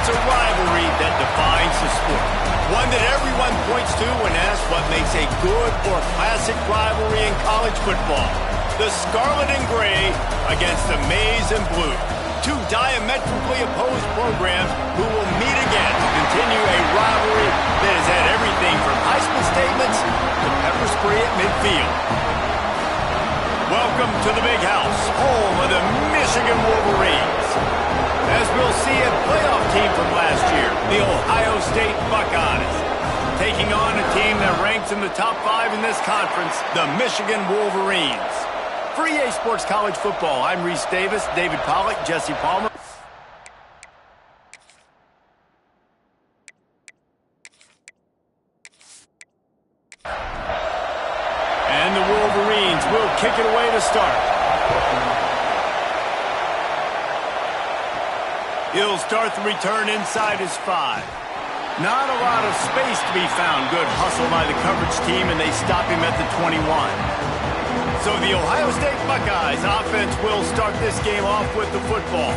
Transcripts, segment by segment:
It's a rivalry that defines the sport. One that everyone points to when asked what makes a good or classic rivalry in college football. The Scarlet and Gray against the Maize and Blue. Two diametrically opposed programs who will meet again to continue a rivalry that has had everything from high school statements to pepper spray at midfield. Welcome to the Big House, home of the Michigan Wolverines. As we'll see, a playoff team from last year, the Ohio State Buckeyes, taking on a team that ranks in the top 5 in this conference, the Michigan Wolverines. For EA Sports College Football, I'm Reese Davis, David Pollack, Jesse Palmer. And the Wolverines will kick it away to start. He'll start the return inside his 5. Not a lot of space to be found. Good hustle by the coverage team, and they stop him at the 21. So the Ohio State Buckeyes offense will start this game off with the football.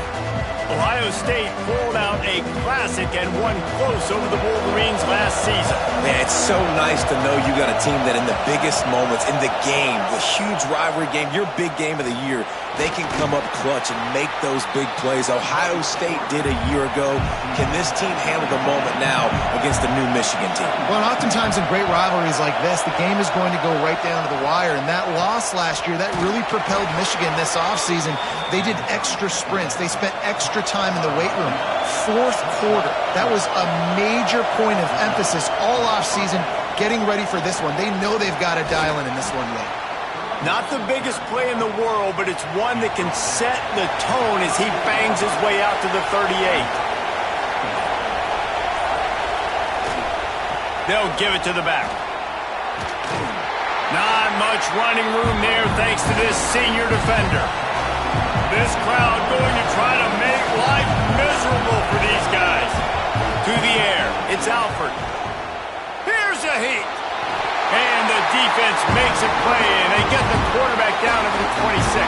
Ohio State pulled out a classic and won close over the Wolverines last season. Man, it's so nice to know you got a team that in the biggest moments, in the game, the huge rivalry game, your big game of the year, they can come up clutch and make those big plays. Ohio State did a year ago. Can this team handle the moment now against the new Michigan team? Well, oftentimes in great rivalries like this, the game is going to go right down to the wire. And that loss last year, that really propelled Michigan this offseason. They did extra sprints. They spent extra time in the weight room. Fourth quarter, that was a major point of emphasis all offseason, getting ready for this one. They know they've got to dial in this one late. Not the biggest play in the world, but it's one that can set the tone as he bangs his way out to the 38. They'll give it to the back. Not much running room there thanks to this senior defender. This crowd going to try to make life miserable for these guys. To the air, it's Alford. Here's a heat. And the defense makes a play, and they get the quarterback down to the 26.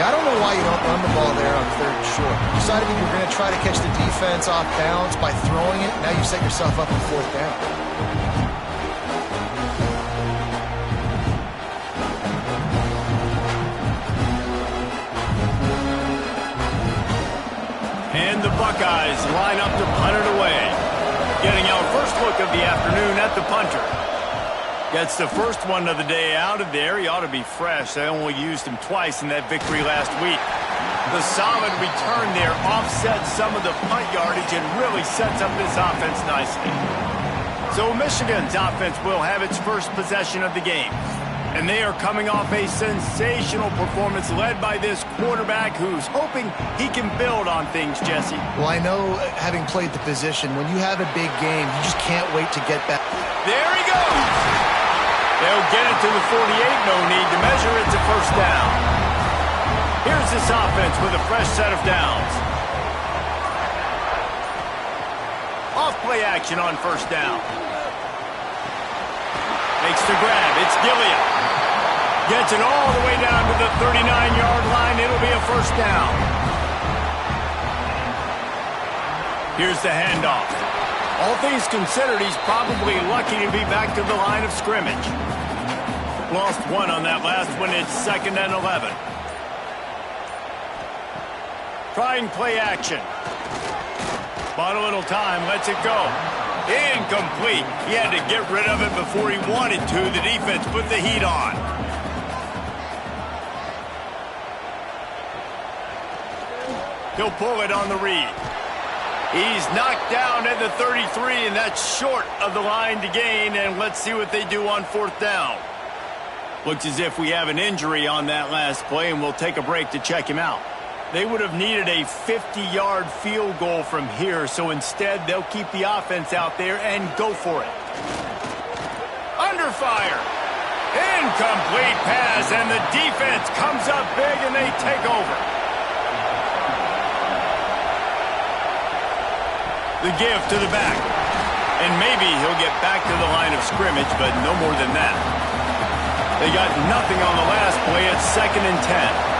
Yeah, I don't know why you don't run the ball there on 3rd and short. You decided you were going to try to catch the defense off balance by throwing it. Now you set yourself up on 4th down. And the Buckeyes line up to punt it away. Getting our first look of the afternoon at the punter. Gets the first one of the day out of there. He ought to be fresh. They only used him twice in that victory last week. The solid return there offsets some of the punt yardage and really sets up this offense nicely. So Michigan's offense will have its first possession of the game. And they are coming off a sensational performance led by this quarterback who's hoping he can build on things, Jesse. Well, I know, having played the position, when you have a big game, you just can't wait to get back. There he goes. They'll get it to the 48. No need to measure. It's a first down. Here's this offense with a fresh set of downs. Off play action on first down. Makes the grab. It's Gilliam. Gets it all the way down to the 39-yard line. It'll be a first down. Here's the handoff. All things considered, he's probably lucky to be back to the line of scrimmage. Lost one on that last one. It's 2nd and 11. Trying play action. Bought a little time. Lets it go. Incomplete. He had to get rid of it before he wanted to. The defense put the heat on. He'll pull it on the read. He's knocked down at the 33, and that's short of the line to gain. And let's see what they do on 4th down. Looks as if we have an injury on that last play, and we'll take a break to check him out. They would have needed a 50-yard field goal from here, so instead they'll keep the offense out there and go for it. Under fire. Incomplete pass, and the defense comes up big, and they take over. The give to the back. And maybe he'll get back to the line of scrimmage, but no more than that. They got nothing on the last play. It's 2nd and 10.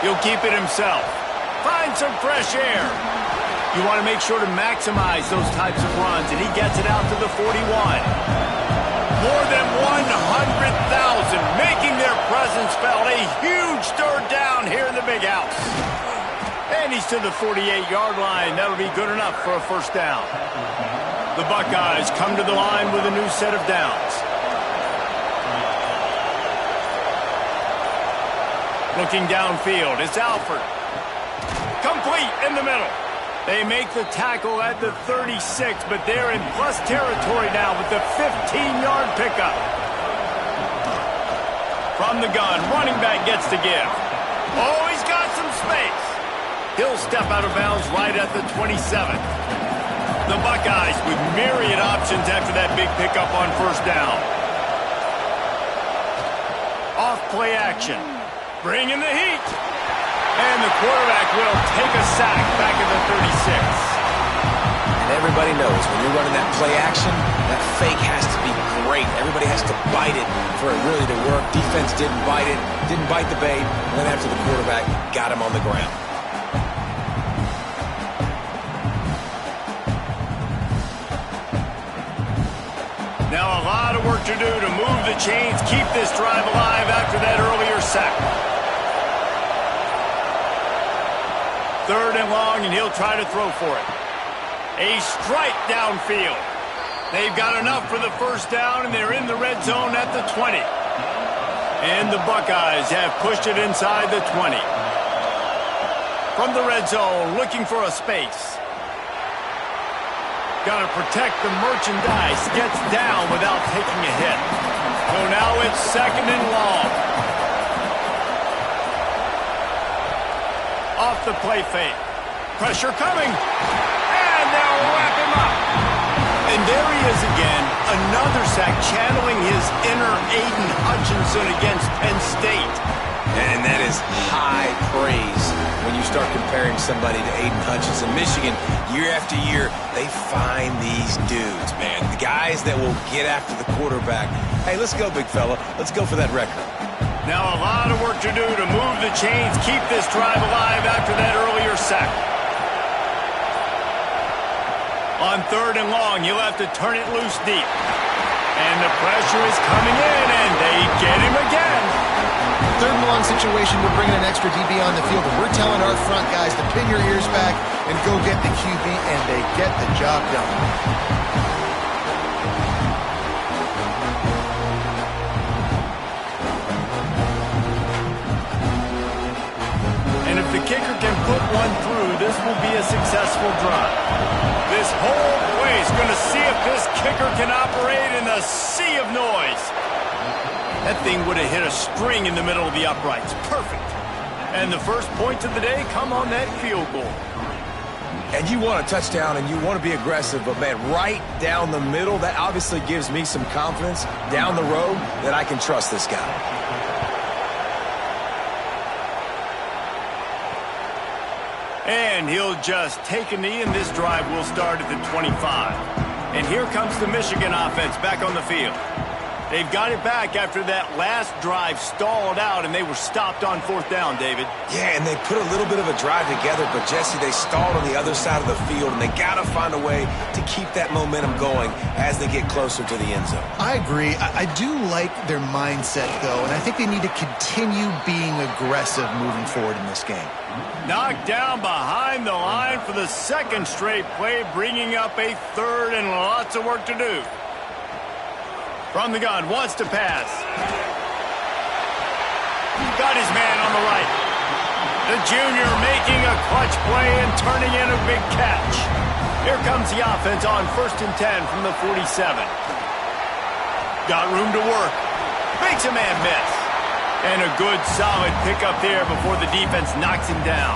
He'll keep it himself. Find some fresh air. You want to make sure to maximize those types of runs, and he gets it out to the 41. More than 100,000 making their presence felt. A huge third down here in the big house. And he's to the 48-yard line. That'll be good enough for a first down. The Buckeyes come to the line with a new set of downs. Looking downfield, it's Alford. Complete in the middle. They make the tackle at the 36, but they're in plus territory now with the 15-yard pickup. From the gun, running back gets to give. Oh, he's got some space. He'll step out of bounds right at the 27. The Buckeyes with myriad options after that big pickup on first down. Off play action. Bring in the heat. And the quarterback will take a sack back at the 36. And everybody knows when you're running that play action, that fake has to be great. Everybody has to bite it for it really to work. Defense didn't bite it, didn't bite the bait, went after the quarterback, got him on the ground. Now a lot of work to do to move the chains, keep this drive alive after that earlier sack. Third and long, and he'll try to throw for it. A strike downfield. They've got enough for the first down, and they're in the red zone at the 20. And the Buckeyes have pushed it inside the 20. From the red zone, looking for a space. Got to protect the merchandise. Gets down without taking a hit. So now it's second and long. Off the play fake. Pressure coming. And they'll wrap him up. And there he is again. Another sack channeling his inner Aiden Hutchinson against Penn State. And that is high praise when you start comparing somebody to Aiden Hutchinson. Michigan, year after year, they find these dudes, man. The guys that will get after the quarterback. Hey, let's go, big fella. Let's go for that record. Now a lot of work to do to move the chains, keep this drive alive after that earlier sack. On third and long, you'll have to turn it loose deep. And the pressure is coming in, and they get him again. Third and long situation, we're bringing an extra DB on the field, and we're telling our front guys to pin your ears back and go get the QB, and they get the job done. The kicker can put one through, this will be a successful drive. This whole place going to see if this kicker can operate in the sea of noise. That thing would have hit a string in the middle of the uprights. Perfect. And the first points of the day come on that field goal. And you want a touchdown and you want to be aggressive, but man, right down the middle, that obviously gives me some confidence down the road that I can trust this guy. And he'll just take a knee, and this drive will start at the 25. And here comes the Michigan offense back on the field. They've got it back after that last drive stalled out, and they were stopped on fourth down, David. Yeah, and they put a little bit of a drive together, but, Jesse, they stalled on the other side of the field, and they got to find a way to keep that momentum going as they get closer to the end zone. I agree. I do like their mindset, though, and I think they need to continue being aggressive moving forward in this game. Knocked down behind the line for the second straight play, bringing up a third and lots of work to do. From the gun, wants to pass. Got his man on the right. The junior making a clutch play and turning in a big catch. Here comes the offense on 1st and 10 from the 47. Got room to work. Makes a man miss. And a good, solid pickup there before the defense knocks him down.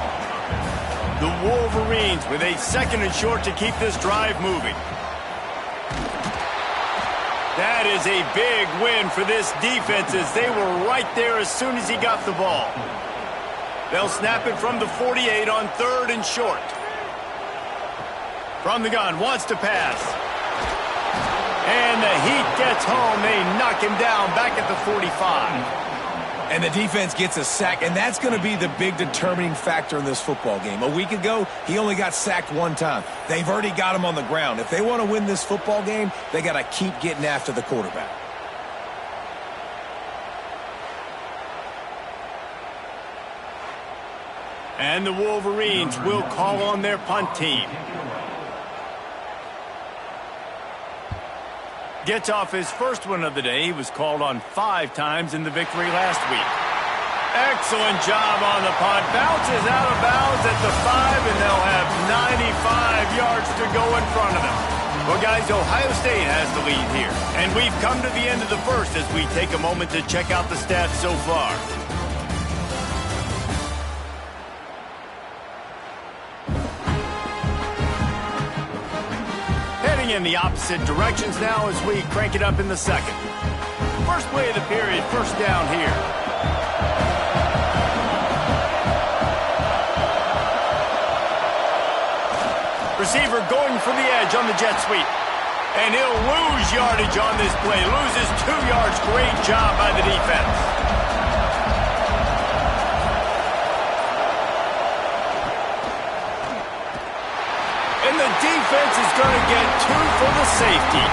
The Wolverines with a second and short to keep this drive moving. That is a big win for this defense as they were right there as soon as he got the ball. They'll snap it from the 48 on 3rd and short. From the gun, wants to pass. And the Heat gets home. They knock him down back at the 45. And the defense gets a sack, and that's going to be the big determining factor in this football game. A week ago, he only got sacked one time. They've already got him on the ground. If they want to win this football game, they got to keep getting after the quarterback. And the Wolverines will call on their punt team. Gets off his first one of the day. He was called on 5 times in the victory last week. Excellent job on the punt. Bounces out of bounds at the 5, and they'll have 95 yards to go in front of them. Well, guys, Ohio State has the lead here. And we've come to the end of the first as we take a moment to check out the stats so far. In the opposite directions now as we crank it up in the second. First play of the period, first down here. Receiver going for the edge on the jet sweep. And he'll lose yardage on this play. Loses 2 yards. Great job by the defense. Defense is going to get 2 for the safety.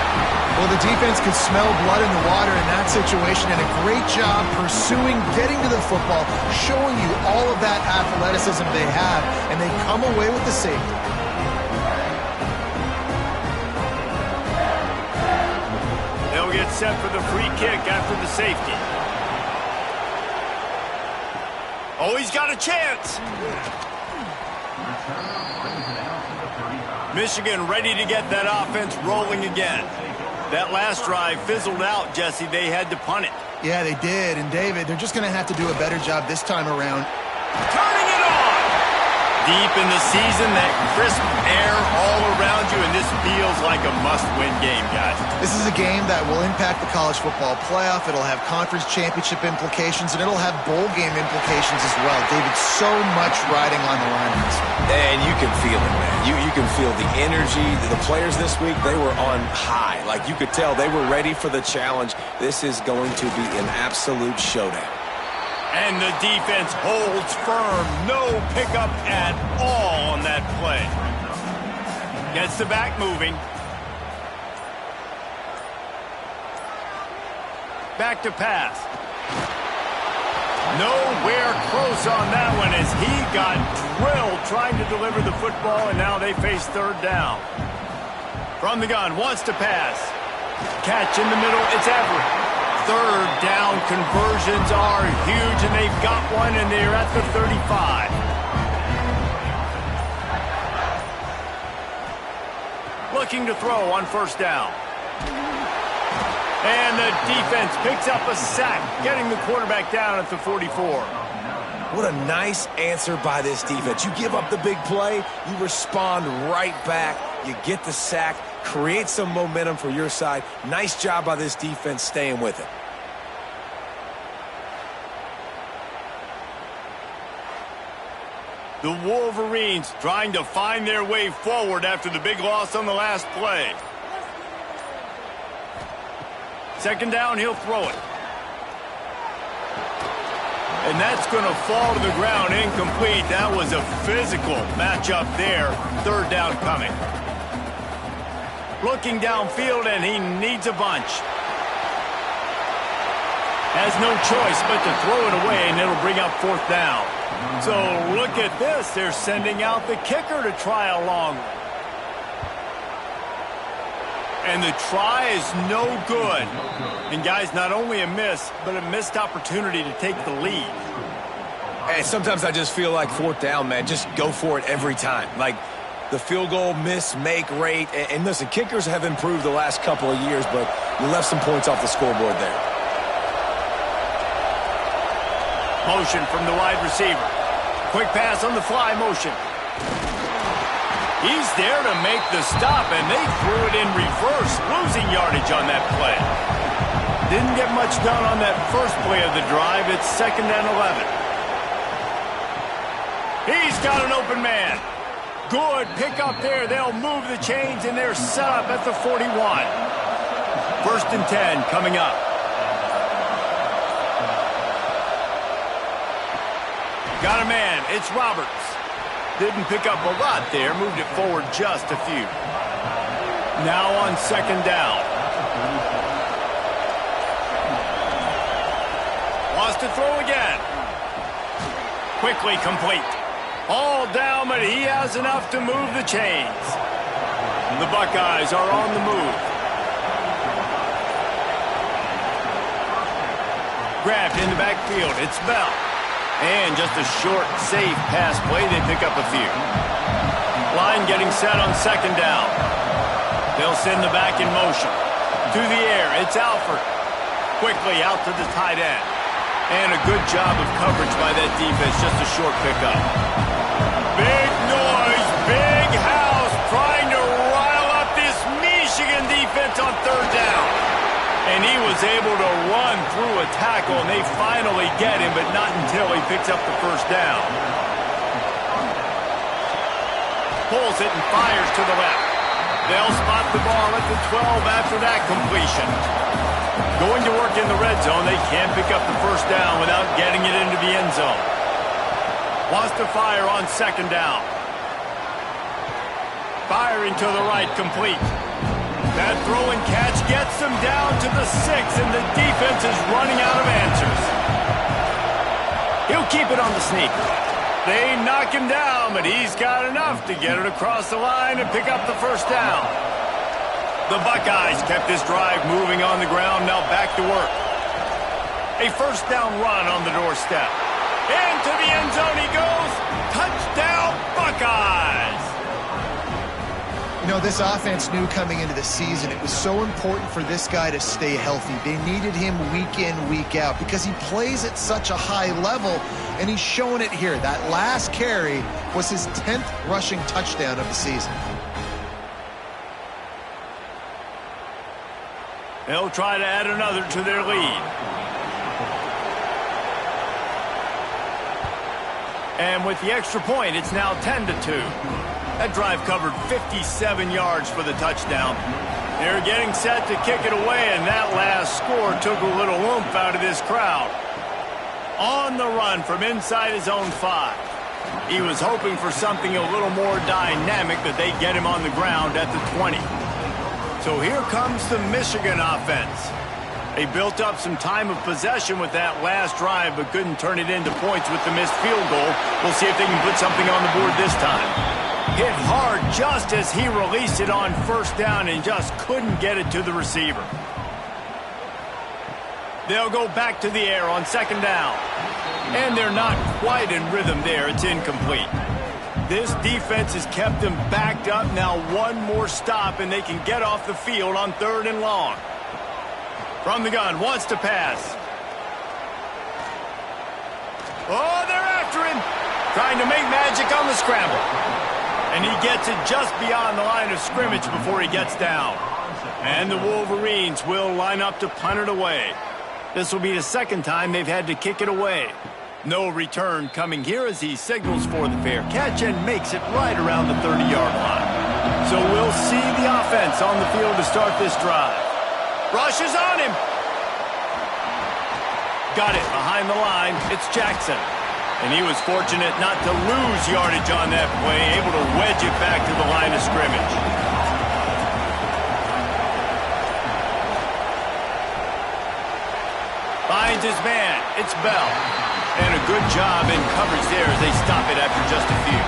Well, the defense could smell blood in the water in that situation, and a great job pursuing, getting to the football, showing you all of that athleticism they have, and they come away with the safety. They'll get set for the free kick after the safety. Oh, he's got a chance. Michigan ready to get that offense rolling again. That last drive fizzled out, Jesse. They had to punt it. Yeah, they did. And, David, they're just going to have to do a better job this time around. Turning it on! Deep in the season, that crisp air all around you, and this feels like a must-win game, guys. This is a game that will impact the college football playoff. It'll have conference championship implications, and it'll have bowl game implications as well. David, so much riding on the line in this one. And you can feel it, man. You can feel the energy. The players this week, they were on high. Like, you could tell they were ready for the challenge. This is going to be an absolute showdown. And the defense holds firm. No pickup at all on that play. Gets the back moving. Back to pass. Nowhere close on that one as he got drilled trying to deliver the football, and now they face third down. From the gun, wants to pass. Catch in the middle, it's Everett. Third down conversions are huge, and they've got one, and they're at the 35. Looking to throw on first down. And the defense picks up a sack, getting the quarterback down at the 44. What a nice answer by this defense. You give up the big play, you respond right back, you get the sack, create some momentum for your side. Nice job by this defense staying with it. The Wolverines trying to find their way forward after the big loss on the last play. Second down, he'll throw it. And that's going to fall to the ground incomplete. That was a physical matchup there. Third down coming. Looking downfield, and he needs a bunch. Has no choice but to throw it away, and it'll bring up fourth down. So look at this. They're sending out the kicker to try a long one. And the try is no good. And, guys, not only a miss, but a missed opportunity to take the lead. Hey, sometimes I just feel like fourth down, man. Just go for it every time. Like, the field goal miss-make rate. And listen, kickers have improved the last couple of years, but you left some points off the scoreboard there. Motion from the wide receiver. Quick pass on the fly motion. He's there to make the stop, and they threw it in reverse, losing yardage on that play. Didn't get much done on that first play of the drive. It's second and 11. He's got an open man. Good pick up there. They'll move the chains, and they're set up at the 41. First and 10 coming up. Got a man. It's Roberts. Didn't pick up a lot there. Moved it forward just a few. Now on second down. Wants to throw again. Quickly complete. All down, but he has enough to move the chains. The Buckeyes are on the move. Grabbed in the backfield. It's Bell. And just a short, safe pass play. They pick up a few. Line getting set on second down. They'll send the back in motion. To the air, it's Alford. Quickly out to the tight end. And a good job of coverage by that defense. Just a short pickup. Big noise, big house, trying to rile up this Michigan defense on third down. And he was able to run through a tackle, and they finally get him, but not until he picks up the first down. Pulls it and fires to the left. They'll spot the ball at the 12 after that completion. Going to work in the red zone, they can't pick up the first down without getting it into the end zone. Wants to fire on second down. Firing to the right, complete. That throw and catch gets them down to the 6, and the defense is running out of answers. He'll keep it on the sneak. They knock him down, but he's got enough to get it across the line and pick up the first down. The Buckeyes kept this drive moving on the ground, now back to work. A first down run on the doorstep. Into the end zone he goes. Touchdown, Buckeyes! You know, this offense knew coming into the season it was so important for this guy to stay healthy. They needed him week in, week out because he plays at such a high level, and he's showing it here. That last carry was his 10th rushing touchdown of the season. They'll try to add another to their lead. And with the extra point, it's now 10-2. That drive covered 57 yards for the touchdown. They're getting set to kick it away, and that last score took a little oomph out of this crowd. On the run from inside his own 5. He was hoping for something a little more dynamic, but they get him on the ground at the 20. So here comes the Michigan offense. They built up some time of possession with that last drive, but couldn't turn it into points with the missed field goal. We'll see if they can put something on the board this time. Hit hard just as he released it on first down and just couldn't get it to the receiver. They'll go back to the air on second down. And they're not quite in rhythm there. It's incomplete. This defense has kept them backed up. Now one more stop and they can get off the field on third and long. From the gun, wants to pass. Oh, they're after him. Trying to make magic on the scramble. And he gets it just beyond the line of scrimmage before he gets down. And the Wolverines will line up to punt it away. This will be the second time they've had to kick it away. No return coming here as he signals for the fair catch and makes it right around the 30-yard line. So we'll see the offense on the field to start this drive. Rush is on him. Got it behind the line. It's Jackson. And he was fortunate not to lose yardage on that play, able to wedge it back to the line of scrimmage. Finds his man. It's Bell. And a good job in coverage there as they stop it after just a few.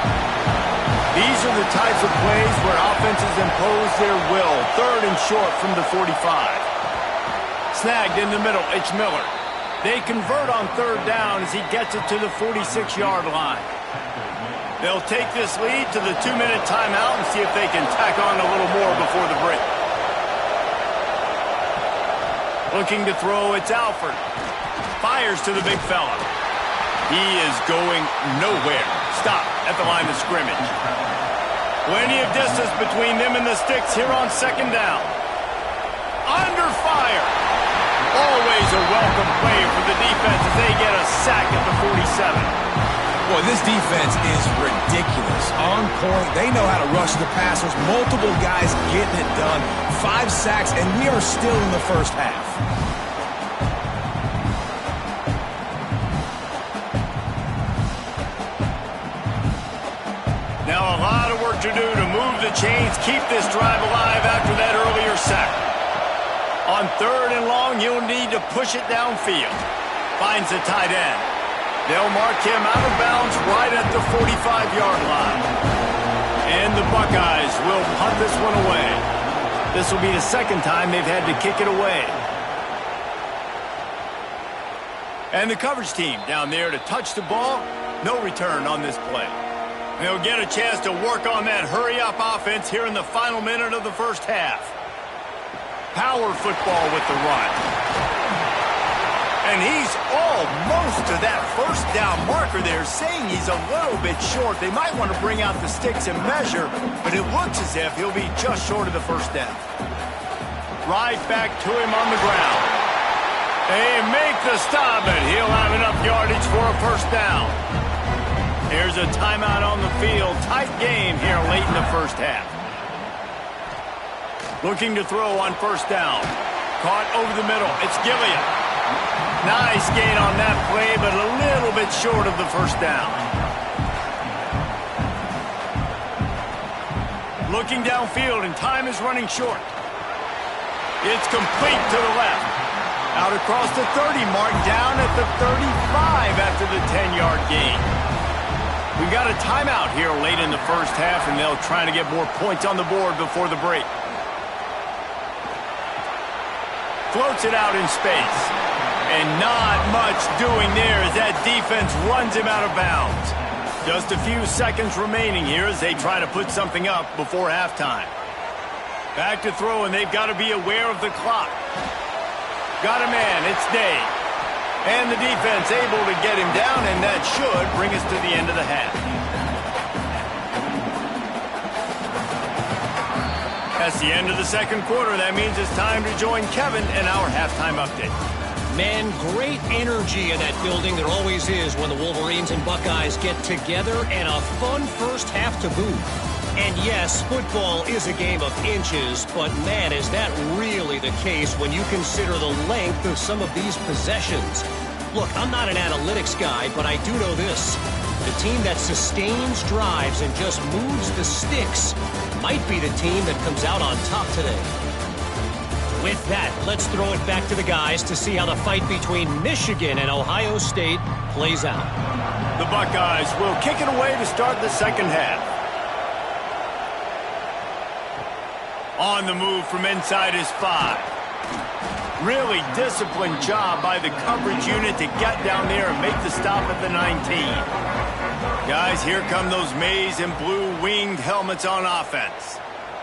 These are the types of plays where offenses impose their will. Third and short from the 45. Snagged in the middle. It's Miller. They convert on third down as he gets it to the 46-yard line. They'll take this lead to the 2-minute timeout and see if they can tack on a little more before the break. Looking to throw, it's Alford. Fires to the big fella. He is going nowhere. Stop at the line of scrimmage. Plenty of distance between them and the sticks here on second down. Under fire. Always a welcome play for the defense as they get a sack at the 47. Boy, this defense is ridiculous. On point. They know how to rush the passers. Multiple guys getting it done. 5 sacks, and we are still in the first half. Now a lot of work to do to move the chains, keep this drive alive after that earlier sack. On 3rd and long, he'll need to push it downfield. Finds the tight end. They'll mark him out of bounds right at the 45-yard line. And the Buckeyes will punt this one away. This will be the second time they've had to kick it away. And the coverage team down there to touch the ball. No return on this play. They'll get a chance to work on that hurry-up offense here in the final minute of the first half. Power football with the run. And he's almost to that first down marker there, saying he's a little bit short. They might want to bring out the sticks and measure, but it looks as if he'll be just short of the first down. Right back to him on the ground. They make the stop, and he'll have enough yardage for a first down. Here's a timeout on the field. Tight game here late in the first half. Looking to throw on first down. Caught over the middle. It's Gilliam. Nice gain on that play, but a little bit short of the first down. Looking downfield, and time is running short. It's complete to the left. Out across the 30 mark, down at the 35 after the 10-yard gain. We've got a timeout here late in the first half, and they'll try to get more points on the board before the break. Floats it out in space. And not much doing there as that defense runs him out of bounds. Just a few seconds remaining here as they try to put something up before halftime. Back to throw, and they've got to be aware of the clock. Got a man, it's Day. And the defense able to get him down, and that should bring us to the end of the half. That's the end of the second quarter. That means it's time to join Kevin in our halftime update. Man, great energy in that building. There always is when the Wolverines and Buckeyes get together, and a fun first half to boot. And yes, football is a game of inches, but man, is that really the case when you consider the length of some of these possessions. Look, I'm not an analytics guy, but I do know this. The team that sustains drives and just moves the sticks might be the team that comes out on top today. With that, let's throw it back to the guys to see how the fight between Michigan and Ohio State plays out. The Buckeyes will kick it away to start the second half. On the move from inside his 5. Really disciplined job by the coverage unit to get down there and make the stop at the 19. Guys, here come those maize and blue winged helmets on offense.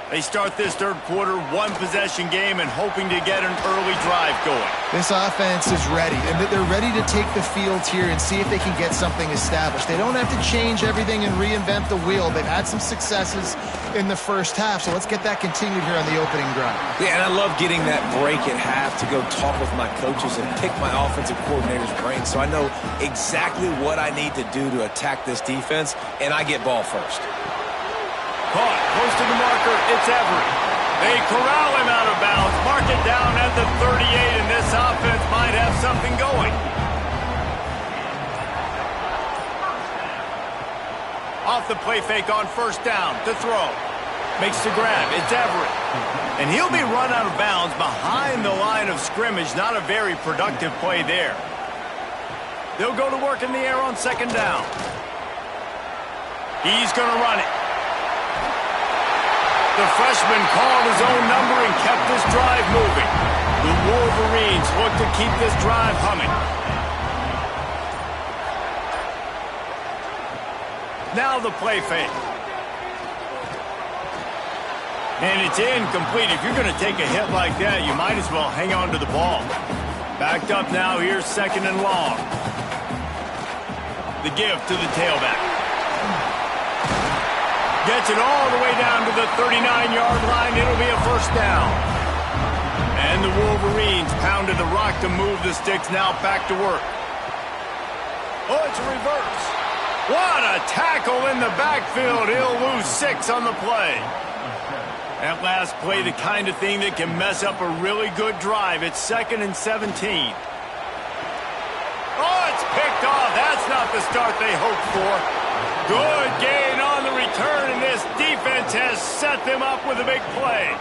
They start this third quarter, one-possession game, and hoping to get an early drive going. This offense is ready, and they're ready to take the field here and see if they can get something established. They don't have to change everything and reinvent the wheel. They've had some successes in the first half, so let's get that continued here on the opening drive. Yeah, and I love getting that break at half to go talk with my coaches and pick my offensive coordinator's brain so I know exactly what I need to do to attack this defense, and I get ball first. Caught, close to the marker, it's Everett. They corral him out of bounds, mark it down at the 38, and this offense might have something going. Off the play fake on first down to throw. Makes the grab, it's Everett. And he'll be run out of bounds behind the line of scrimmage. Not a very productive play there. They'll go to work in the air on second down. He's going to run it. The freshman called his own number and kept this drive moving. The Wolverines look to keep this drive humming. Now the play fake. And it's incomplete. If you're going to take a hit like that, you might as well hang on to the ball. Backed up now, here's second and long. The give to the tailback. Gets it all the way down to the 39-yard line. It'll be a first down. And the Wolverines pounded the rock to move the sticks. Now back to work. Oh, it's a reverse. What a tackle in the backfield. He'll lose 6 on the play. That last play, the kind of thing that can mess up a really good drive. It's 2nd and 17. Oh, it's picked off. That's not the start they hoped for. Good gain on the return. defense has set them up with a big play.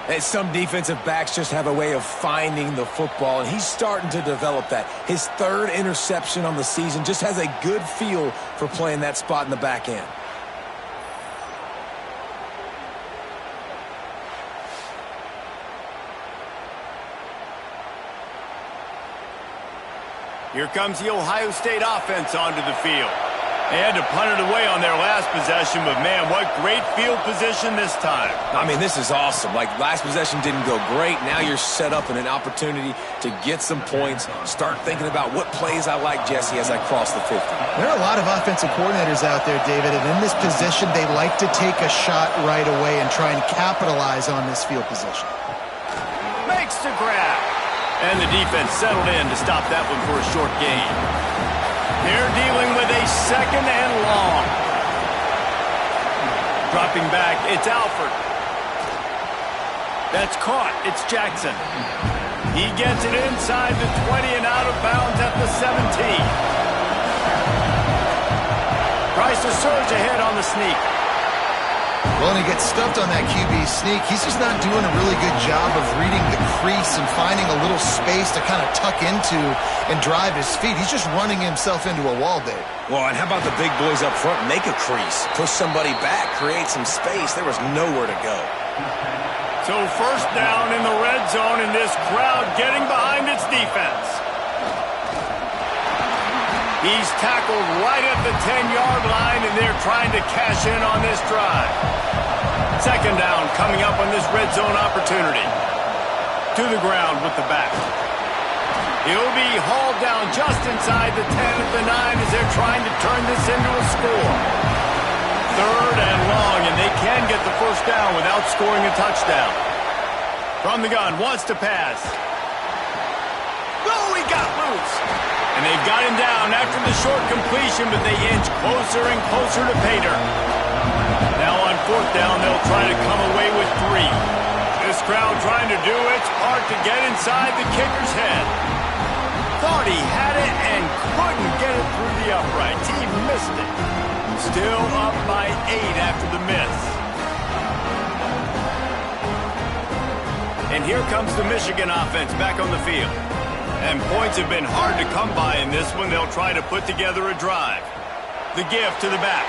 And some defensive backs just have a way of finding the football, and he's starting to develop that. His third interception on the season, just has a good feel for playing that spot in the back end. Here comes the Ohio State offense onto the field. They had to punt it away on their last possession, but man, what great field position this time. I mean, this is awesome. Like, last possession didn't go great. Now you're set up in an opportunity to get some points. Start thinking about what plays I like, Jesse, as I cross the 50. There are a lot of offensive coordinators out there, David, and in this position, they like to take a shot right away and try and capitalize on this field position. Makes the grab. And the defense settled in to stop that one for a short gain. They're dealing with a second and long. Dropping back, it's Alford. That's caught. It's Jackson. He gets it inside the 20 and out of bounds at the 17. Tries to surge ahead on the sneak. Well, and he gets stuffed on that QB sneak. He's just not doing a really good job of reading the crease and finding a little space to kind of tuck into and drive his feet. He's just running himself into a wall, Dave. Well, and how about the big boys up front? Make a crease. Push somebody back. Create some space. There was nowhere to go. So first down in the red zone, and this crowd getting behind its defense. He's tackled right at the 10-yard line, and they're trying to cash in on this drive. Second down coming up on this red zone opportunity. To the ground with the back. He'll be hauled down just inside the 10 at the 9 as they're trying to turn this into a score. Third and long, and they can get the first down without scoring a touchdown. From the gun, wants to pass. Oh, he got loose. And they've got him down after the short completion, but they inch closer and closer to Pater. Now on fourth down, they'll try to come away with 3. This crowd trying to do its part to get inside the kicker's head. Thought he had it and couldn't get it through the uprights. He missed it. Still up by 8 after the miss. And here comes the Michigan offense back on the field. And points have been hard to come by in this one. They'll try to put together a drive. The gift to the back.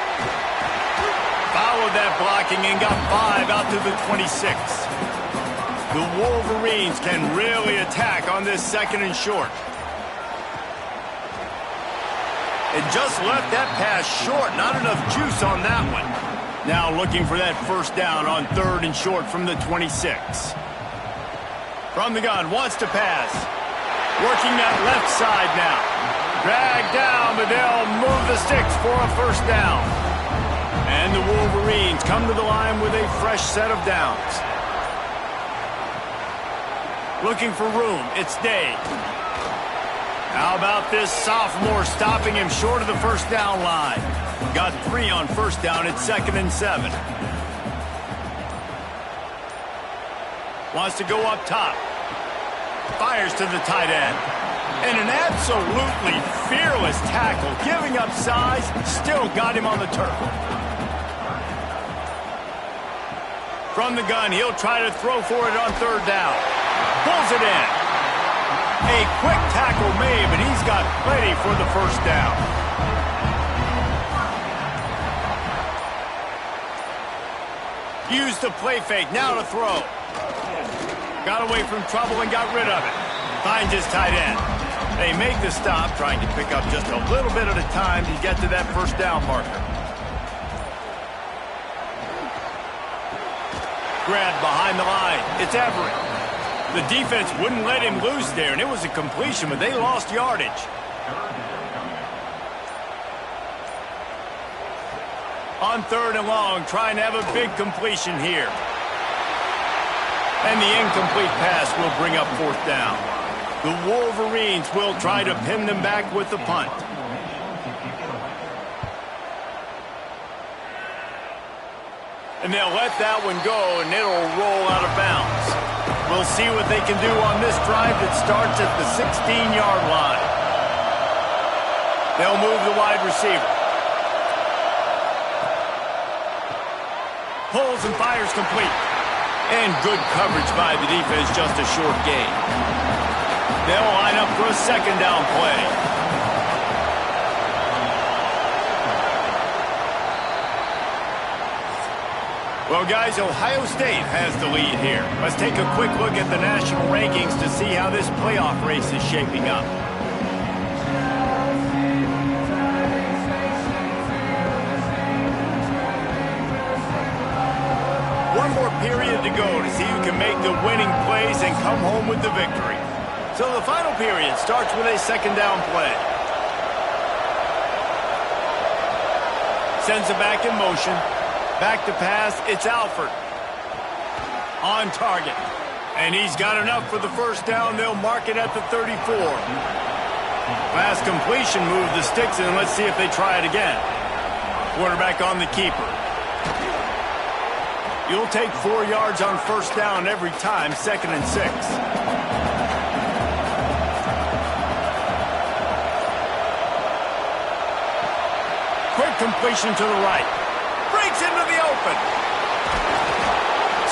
Followed that blocking and got 5 out to the 26. The Wolverines can really attack on this second and short. And just left that pass short. Not enough juice on that one. Now looking for that first down on third and short from the 26. From the gun, wants to pass. Working that left side now. Dragged down, but they'll move the sticks for a first down. And the Wolverines come to the line with a fresh set of downs. Looking for room, it's Day. How about this sophomore stopping him short of the first down line? Got 3 on first down, it's 2nd and 7. Wants to go up top. Fires to the tight end. And an absolutely fearless tackle. Giving up size, still got him on the turf. From the gun, he'll try to throw for it on third down. Pulls it in. A quick tackle made, but he's got plenty for the first down. Used the play fake, now to throw. Got away from trouble and got rid of it. Finds his tight end. They make the stop, trying to pick up just a little bit at a time to get to that first down marker. Grab behind the line. It's Everett. The defense wouldn't let him loose there, and it was a completion, but they lost yardage. On third and long, trying to have a big completion here. And the incomplete pass will bring up fourth down. The Wolverines will try to pin them back with the punt. And they'll let that one go, and it'll roll out of bounds. We'll see what they can do on this drive that starts at the 16-yard line. They'll move the wide receiver. Pulls and fires complete. And good coverage by the defense, just a short gain. They'll line up for a second down play. Well, guys, Ohio State has the lead here. Let's take a quick look at the national rankings to see how this playoff race is shaping up. One more period to go to see who can make the winning plays and come home with the victory. So the final period starts with a second down play. Sends it back in motion. Back to pass, it's Alford. On target. And he's got enough for the first down. They'll mark it at the 34. Pass completion, move the sticks in. Let's see if they try it again. Quarterback on the keeper. You'll take 4 yards on first down every time, 2nd and 6. Quick completion to the right. Breaks into the open.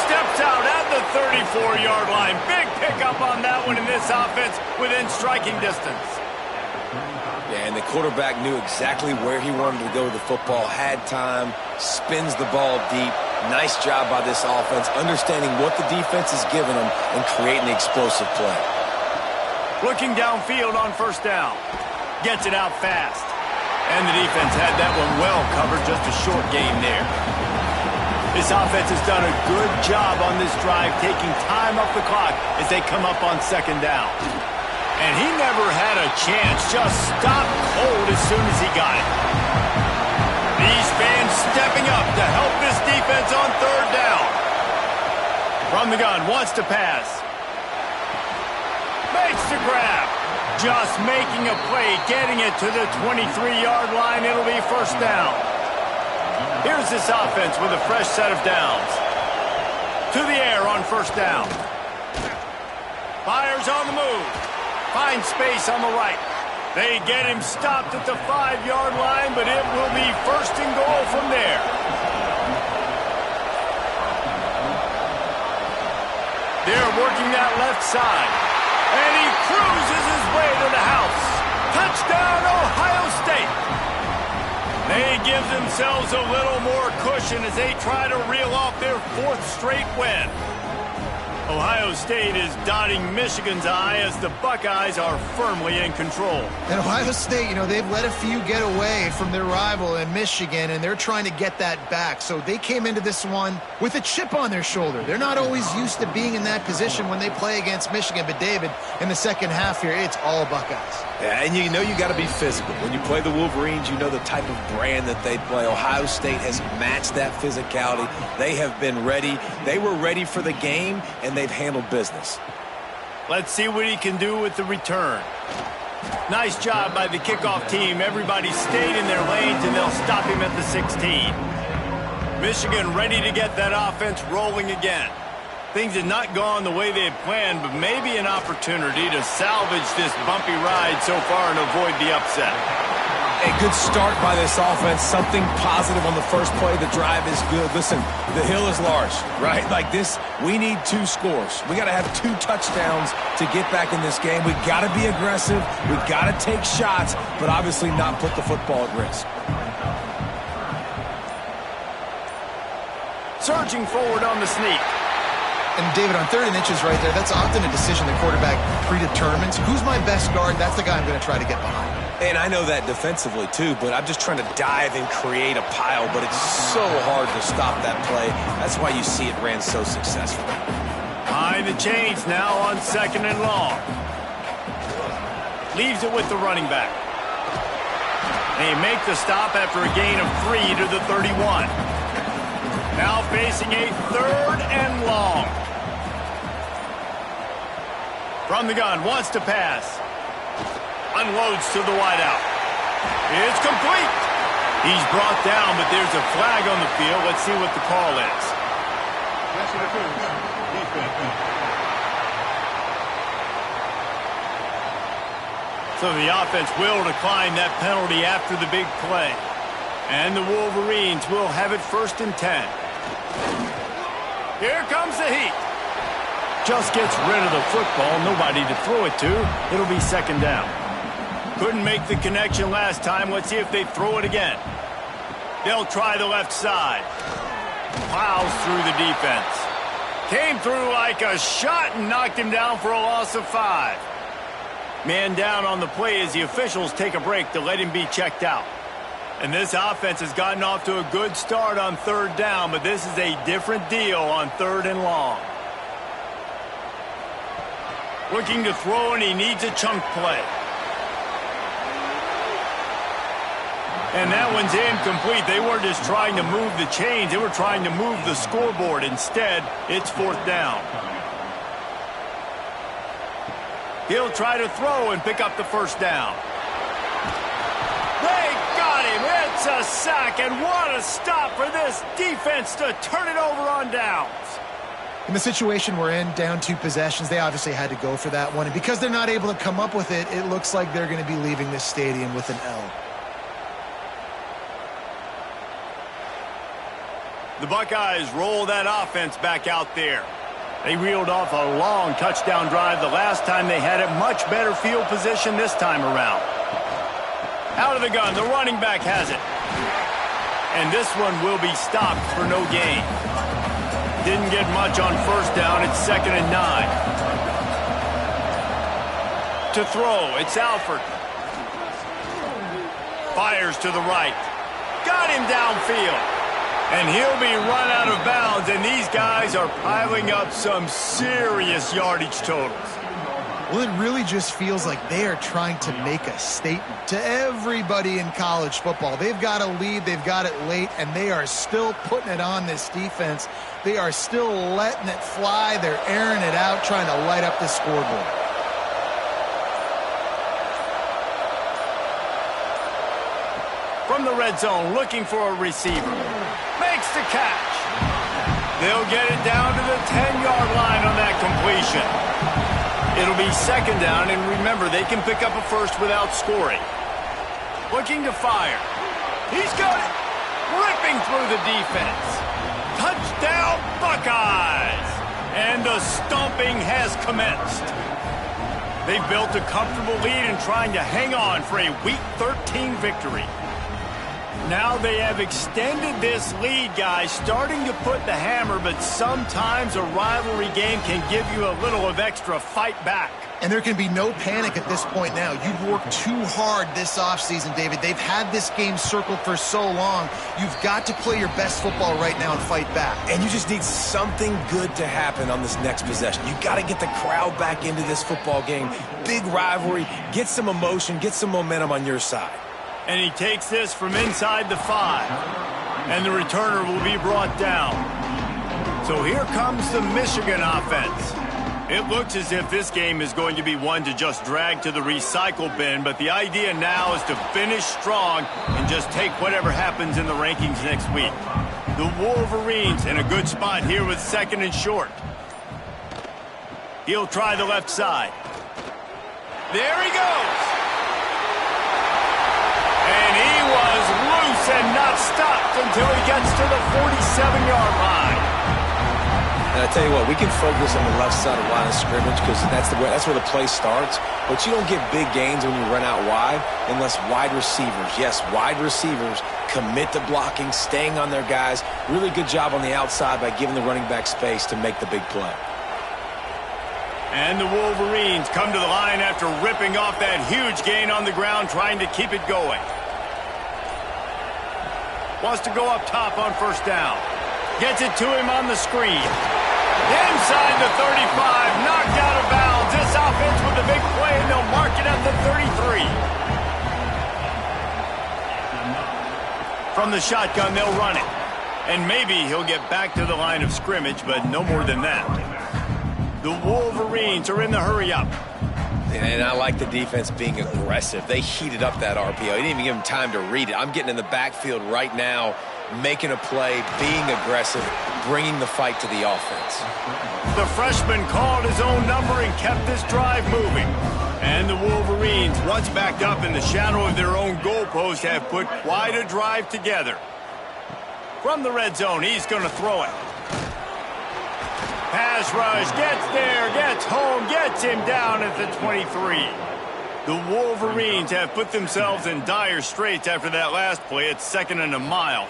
Steps out at the 34-yard line. Big pickup on that one in this offense within striking distance. Yeah, and the quarterback knew exactly where he wanted to go with the football, had time, spins the ball deep. Nice job by this offense, understanding what the defense is giving them and creating the explosive play. Looking downfield on first down. Gets it out fast. And the defense had that one well covered, just a short game there. This offense has done a good job on this drive, taking time off the clock as they come up on second down. And he never had a chance, just stopped cold as soon as he got it. These fans stepping up to help this defense on third down. From the gun, wants to pass. Makes the grab. Just making a play, getting it to the 23-yard line. It'll be first down. Here's this offense with a fresh set of downs. To the air on first down. Fires on the move. Finds space on the right. They get him stopped at the 5-yard line, but it will be first and goal from there. They're working that left side. And he cruises his way to the house. Touchdown, Ohio State. They give themselves a little more cushion as they try to reel off their 4th straight win. Ohio State is dotting Michigan's eye as the Buckeyes are firmly in control. And Ohio State, they've let a few get away from their rival in Michigan, and they're trying to get that back. So they came into this one with a chip on their shoulder. They're not always used to being in that position when they play against Michigan. But, David, in the second half here, it's all Buckeyes. Yeah, and you know you got to be physical. When you play the Wolverines, you know the type of brand that they play. Ohio State has matched that physicality. They have been ready. They were ready for the game, and they've handled business. Let's see what he can do with the return. Nice job by the kickoff team. Everybody stayed in their lanes, and they'll stop him at the 16. Michigan ready to get that offense rolling again. Things had not gone the way they had planned, but maybe an opportunity to salvage this bumpy ride so far and avoid the upset. A good start by this offense, something positive on the first play. The drive is good. Listen, the hill is large, right? Like this, we need 2 scores. We got to have 2 touchdowns to get back in this game. We got to be aggressive. We got to take shots, but obviously not put the football at risk. Surging forward on the sneak. And, David, on 3rd and inches right there, that's often a decision the quarterback predetermines. Who's my best guard? That's the guy I'm going to try to get behind. And I know that defensively, too, but I'm just trying to dive and create a pile, but it's so hard to stop that play. That's why you see it ran so successfully. Behind the chains now on 2nd and long. Leaves it with the running back. They make the stop after a gain of 3 to the 31. Now facing a 3rd and long. From the gun, wants to pass. Unloads to the wideout. It's complete. He's brought down, but there's a flag on the field. Let's see what the call is. So the offense will decline that penalty after the big play. And the Wolverines will have it 1st and 10. Here comes the heat. Just gets rid of the football. Nobody to throw it to. It'll be second down. Couldn't make the connection last time. Let's see if they throw it again. They'll try the left side. Plows through the defense. Came through like a shot and knocked him down for a loss of 5. Man down on the play as the officials take a break to let him be checked out. And this offense has gotten off to a good start on third down, but this is a different deal on third and long. Looking to throw, and he needs a chunk play. And that one's incomplete. They weren't just trying to move the chains. They were trying to move the scoreboard. Instead, it's fourth down. He'll try to throw and pick up the first down. They got him. It's a sack, and what a stop for this defense to turn it over on downs. In the situation we're in, down 2 possessions, they obviously had to go for that one. And because they're not able to come up with it, it looks like they're going to be leaving this stadium with an L. The Buckeyes roll that offense back out there. They reeled off a long touchdown drive the last time they had it. Much better field position this time around. Out of the gun, the running back has it. And this one will be stopped for no gain. Didn't get much on first down. It's 2nd and 9. To throw, it's Alford. Fires to the right. Got him downfield. And he'll be run out of bounds, and these guys are piling up some serious yardage totals. Well, it really just feels like they are trying to make a statement to everybody in college football. They've got a lead, they've got it late, and they are still putting it on this defense. They are still letting it fly. They're airing it out, trying to light up the scoreboard. From the red zone, looking for a receiver. Makes the catch. They'll get it down to the 10-yard line on that completion. It'll be second down, and remember, they can pick up a first without scoring. Looking to fire. He's got it. Ripping through the defense. Touchdown, Buckeyes! And the stomping has commenced. They've built a comfortable lead and trying to hang on for a Week 13 victory. Now they have extended this lead, guys, starting to put the hammer, but sometimes a rivalry game can give you a little of extra fight back. And there can be no panic at this point now. You've worked too hard this offseason, David. They've had this game circled for so long. You've got to play your best football right now and fight back. And you just need something good to happen on this next possession. You got to get the crowd back into this football game. Big rivalry. Get some emotion. Get some momentum on your side. And he takes this from inside the 5. And the returner will be brought down. So here comes the Michigan offense. It looks as if this game is going to be one to just drag to the recycle bin, but the idea now is to finish strong and just take whatever happens in the rankings next week. The Wolverines in a good spot here with 2nd and short. He'll try the left side. There he goes. And he was loose and not stopped until he gets to the 47-yard line. And I tell you what, we can focus on the left side of line of scrimmage because that's where the play starts. But you don't get big gains when you run out wide unless wide receivers, yes, wide receivers, commit to blocking, staying on their guys. Really good job on the outside by giving the running back space to make the big play. And the Wolverines come to the line after ripping off that huge gain on the ground, trying to keep it going. Wants to go up top on first down. Gets it to him on the screen. Inside the 35, knocked out of bounds. This offense with a big play, and they'll mark it at the 33. From the shotgun, they'll run it. And maybe he'll get back to the line of scrimmage, but no more than that. The Wolverines are in the hurry-up. And I like the defense being aggressive. They heated up that RPO. He didn't even give him time to read it. I'm getting in the backfield right now, making a play, being aggressive, bringing the fight to the offense. The freshman called his own number and kept this drive moving. And the Wolverines, once backed up in the shadow of their own goalpost, have put quite a drive together. From the red zone, he's going to throw it. Pass rush, gets there, gets home, gets him down at the 23. The Wolverines have put themselves in dire straits after that last play. It's 2nd and a mile.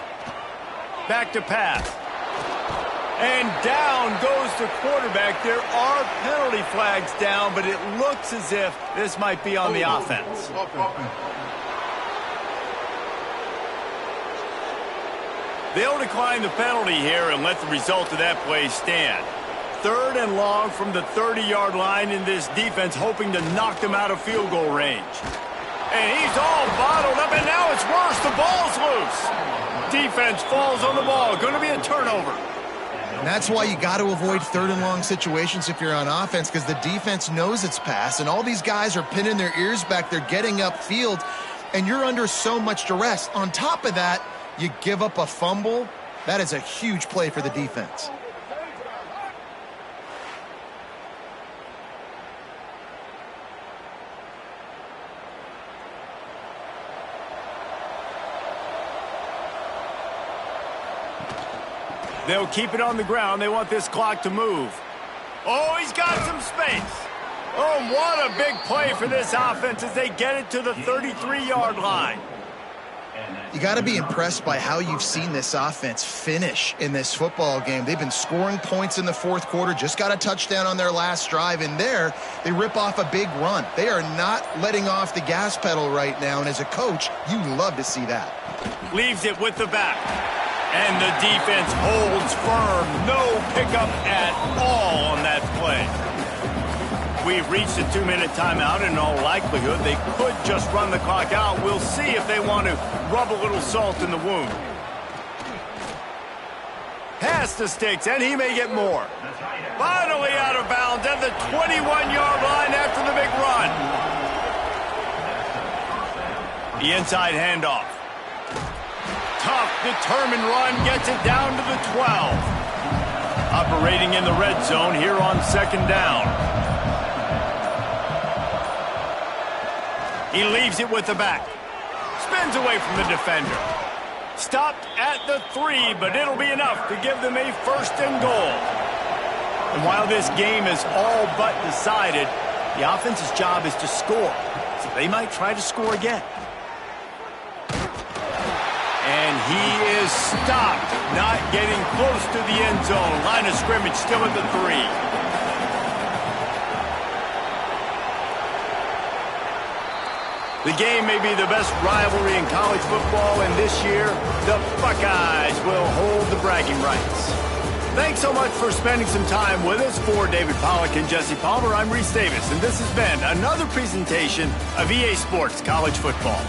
Back to pass. And down goes the quarterback. There are penalty flags down, but it looks as if this might be on the offense. They'll decline the penalty here and let the result of that play stand. 3rd and long from the 30-yard line, in this defense hoping to knock them out of field goal range. And he's all bottled up, and now it's worse. The ball's loose. Defense falls on the ball. Going to be a turnover. And that's why you got to avoid 3rd and long situations if you're on offense, because the defense knows it's pass, and all these guys are pinning their ears back. They're getting upfield, and you're under so much duress. On top of that, you give up a fumble. That is a huge play for the defense. They'll keep it on the ground. They want this clock to move. Oh, he's got some space. Oh, what a big play for this offense as they get it to the 33-yard line. You got to be impressed by how you've seen this offense finish in this football game. They've been scoring points in the 4th quarter, just got a touchdown on their last drive, and there they rip off a big run. They are not letting off the gas pedal right now, and as a coach, you love to see that. Leaves it with the back. And the defense holds firm. No pickup at all on that play. We've reached a 2-minute timeout, and in all likelihood, they could just run the clock out. We'll see if they want to rub a little salt in the wound. Pass to Sticks, and he may get more. Finally out of bounds at the 21-yard line after the big run. The inside handoff. Tough, determined run, gets it down to the 12. Operating in the red zone here on 2nd down. He leaves it with the back. Spins away from the defender. Stopped at the 3, but it'll be enough to give them a 1st and goal. And while this game is all but decided, the offense's job is to score. So they might try to score again. And he is stopped, not getting close to the end zone. Line of scrimmage still at the 3. The game may be the best rivalry in college football, and this year, the Buckeyes will hold the bragging rights. Thanks so much for spending some time with us. For David Pollack and Jesse Palmer, I'm Reese Davis, and this has been another presentation of EA Sports College Football.